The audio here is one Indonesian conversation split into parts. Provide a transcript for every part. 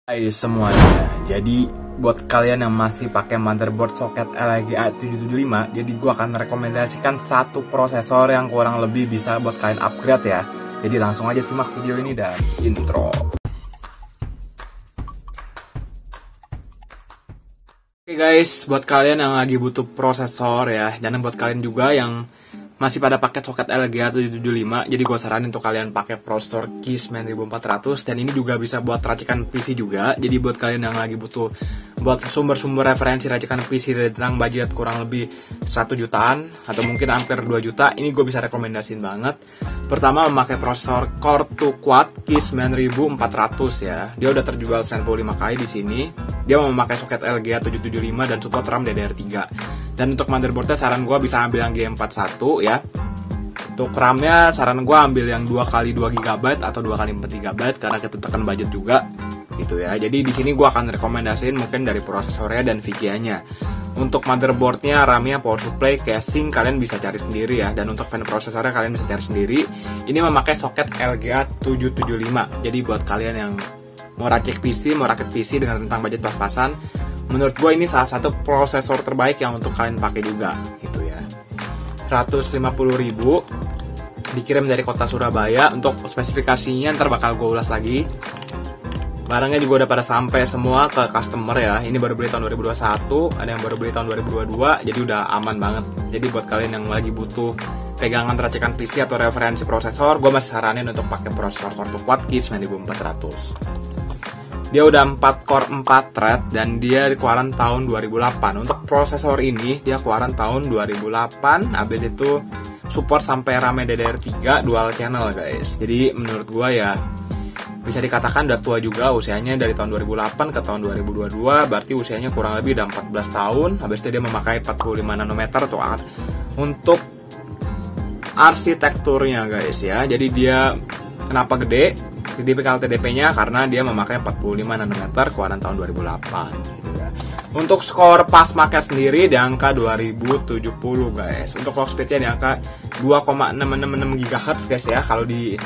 Hai semuanya, jadi buat kalian yang masih pakai motherboard soket LGA 775, jadi gua akan rekomendasikan satu prosesor yang kurang lebih bisa buat kalian upgrade ya. Jadi langsung aja simak video ini dan intro. Oke guys, buat kalian yang lagi butuh prosesor ya, dan buat kalian juga yang masih pada paket soket LGA 775, jadi gue saranin untuk kalian pakai prosesor Keys 9400, dan ini juga bisa buat racikan PC juga. Jadi buat kalian yang lagi butuh buat sumber-sumber referensi racikan PC tentang budget kurang lebih 1 jutaan atau mungkin hampir 2 juta, ini gue bisa rekomendasiin banget. Pertama, memakai prosesor Core 2 Quad Keys 9400 ya. Dia udah terjual 95 kali di sini. Dia memakai soket LGA 775 dan support RAM DDR3. Dan untuk motherboardnya saran gue bisa ambil yang G41 ya. Untuk RAM-nya saran gue ambil yang 2x2 GB atau 2x4 GB karena kita tekan budget juga gitu ya. Jadi di sini gue akan rekomendasiin mungkin dari prosesornya dan VGA-nya. Untuk motherboardnya, RAM-nya, power supply, casing kalian bisa cari sendiri ya. Dan untuk fan prosesornya kalian bisa cari sendiri. Ini memakai soket LGA 775. Jadi buat kalian yang mau rakit PC dengan rentang budget pas-pasan, menurut gue ini salah satu prosesor terbaik yang untuk kalian pakai juga gitu ya. 150.000 dikirim dari kota Surabaya. Untuk spesifikasinya ntar bakal gue ulas lagi. Barangnya juga udah pada sampai semua ke customer ya. Ini baru beli tahun 2021, ada yang baru beli tahun 2022, jadi udah aman banget. Jadi buat kalian yang lagi butuh pegangan racikan PC atau referensi prosesor, gue masih saranin untuk pakai prosesor Core 2 Quad Keys 9400. Dia udah 4 core 4 thread dan dia keluaran tahun 2008. Untuk prosesor ini dia keluaran tahun 2008. Habis itu support sampai RAM DDR3 dual channel guys. Jadi menurut gua ya bisa dikatakan udah tua juga usianya, dari tahun 2008 ke tahun 2022, berarti usianya kurang lebih udah 14 tahun. Habis itu dia memakai 45 nanometer tuh untuk arsitekturnya guys ya. Jadi dia kenapa gede? Tipikal TDP-nya karena dia memakai 45 nanometer keluaran tahun 2008 gitu ya. Untuk skor pas market sendiri di angka 2070 guys. Untuk clock speed-nya di angka 2,666 GHz guys ya kalau di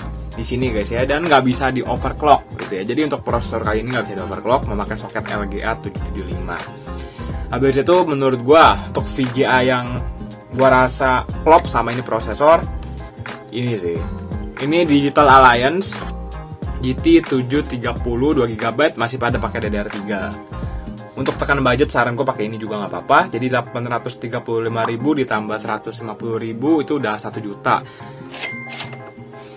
sini guys ya, dan nggak bisa di overclock gitu ya. Jadi untuk prosesor kali ini nggak bisa di overclock, memakai soket LGA 775. Habis itu menurut gua untuk VGA yang gua rasa klop sama ini prosesor ini sih. Ini Digital Alliance GT 730 2GB masih pada pakai DDR3. Untuk tekan budget saran gue pakai ini juga nggak apa-apa. Jadi 835.000 ditambah 150.000 itu udah 1 juta.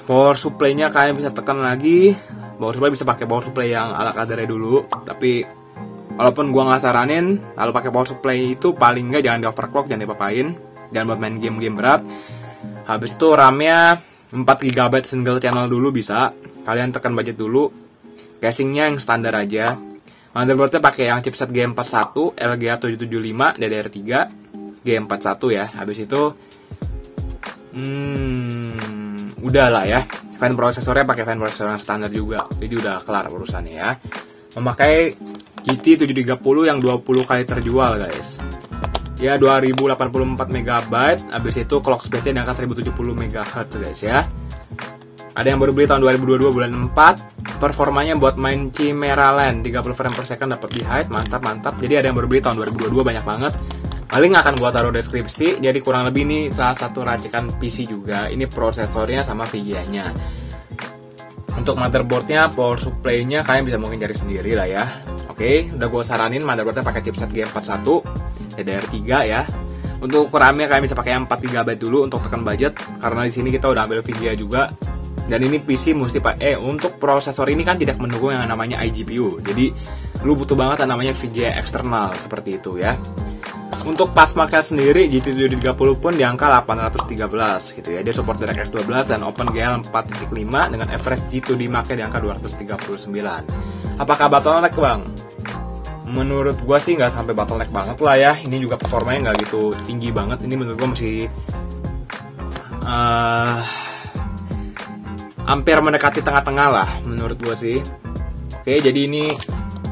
Power supply-nya kalian bisa tekan lagi. Power supply bisa pakai power supply yang ala kadarnya dulu. Tapi walaupun gue nggak saranin, kalau pakai power supply itu paling nggak jangan di overclock, jangan diapa-apain. Jangan buat main game-game berat. Habis itu RAM-nya 4 GB single channel dulu bisa. Kalian tekan budget dulu. Casingnya yang standar aja. Motherboardnya pakai yang chipset G41 LGA 775 DDR3 G41 ya. Habis itu udah lah ya. Fan prosesornya pakai fan prosesor yang standar juga. Jadi udah kelar urusannya ya. Memakai GT 730 yang 20 kali terjual guys. Ya 2084 MB. Habis itu clock speed-nya di angka 1070 MHz guys ya. Ada yang baru beli tahun 2022 bulan 4. Performanya buat main Chimera Land 30 frame per second dapat di height, mantap. Jadi ada yang baru beli tahun 2022 banyak banget. Paling akan gua taruh deskripsi. Jadi kurang lebih ini salah satu racikan PC juga. Ini prosesornya sama VGA-nya. Untuk motherboardnya, power supply-nya kalian bisa mungkin cari sendiri lah ya. Oke, udah gua saranin motherboardnya pakai chipset G41 DDR3 ya. Untuk RAM-nya kalian bisa pakai yang 4 GB dulu untuk tekan budget karena di sini kita udah ambil VGA juga. Dan ini PC mesti untuk prosesor ini kan tidak mendukung yang namanya iGPU. Jadi lu butuh banget yang namanya VGA eksternal seperti itu ya. Untuk pas market sendiri GT730 pun di angka 813 gitu ya. Dia support DirectX 12 dan OpenGL 4.5 dengan average G2D market di angka 239. Apakah bottleneck bang? Menurut gua sih nggak sampai bottleneck banget lah ya. Ini juga performanya nggak gitu tinggi banget. Ini menurut gua masih hampir mendekati tengah-tengah lah menurut gua sih. Oke, jadi ini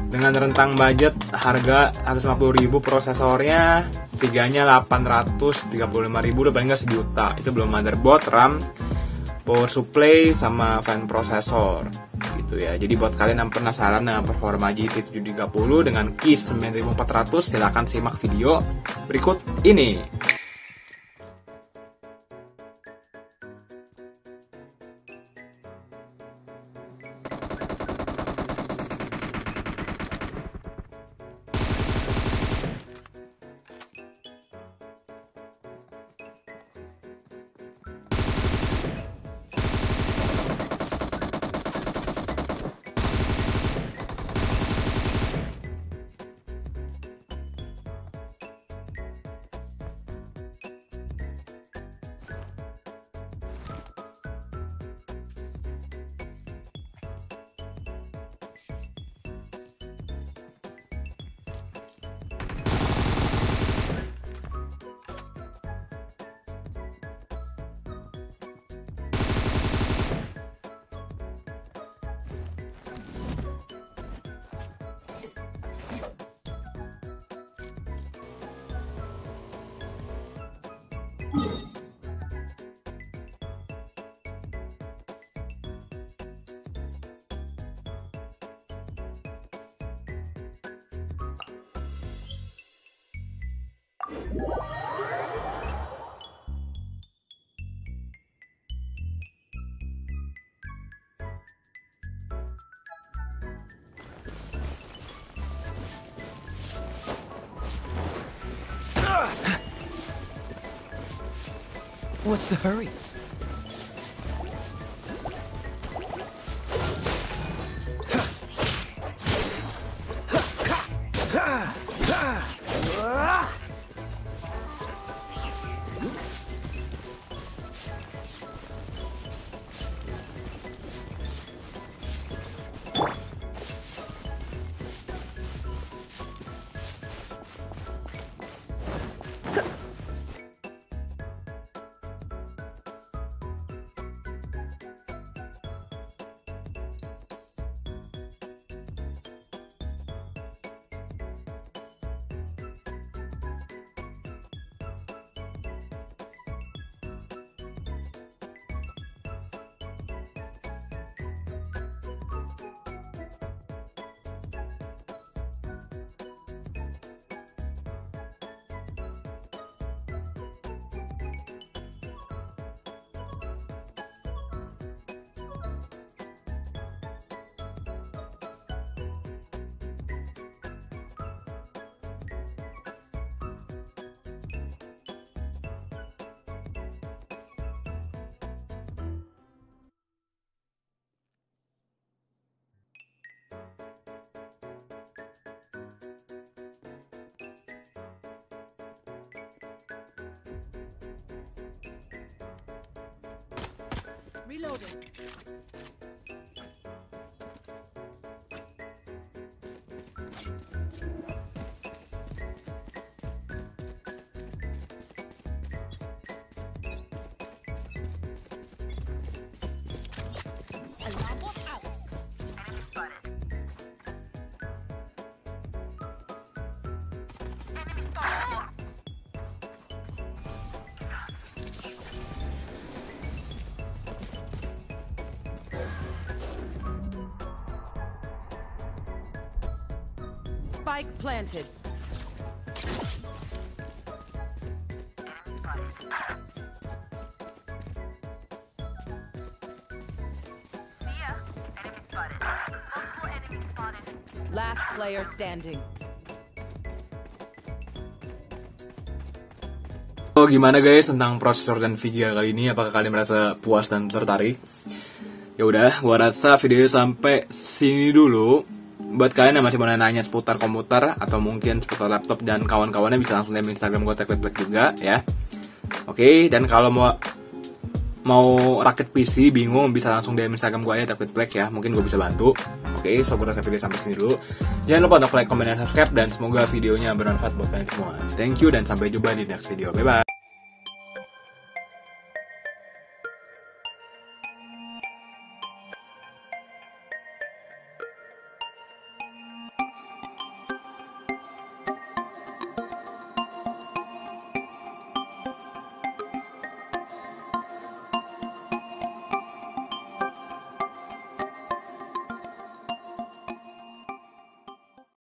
dengan rentang budget harga 150.000 prosesornya, VGA-nya 835.000 udah paling nggak 1 juta. Itu belum motherboard, RAM, power supply sama fan prosesor gitu Tuh ya, jadi buat kalian yang penasaran dengan performa GT 730 dengan keys 9400, silahkan simak video berikut ini. What's the hurry? Reloading. Alarm bot out. Enemy spotted. Enemy spotted. Spike planted. Last player standing. Oh, gimana guys tentang prosesor dan VGA kali ini? Apakah kalian merasa puas dan tertarik? Ya udah, gua rasa videonya sampai sini dulu. Buat kalian yang masih mau nanya seputar komputer atau mungkin seputar laptop dan kawan-kawannya, bisa langsung DM Instagram gue TechWithBlack juga ya. Oke, dan kalau mau rakit PC bingung, bisa langsung DM Instagram gue aja TechWithBlack ya. Mungkin gue bisa bantu. Oke, so gue rasa video sampai sini dulu. Jangan lupa untuk like, comment, dan subscribe, dan semoga videonya bermanfaat buat kalian semua. Thank you dan sampai jumpa di next video. Bye bye.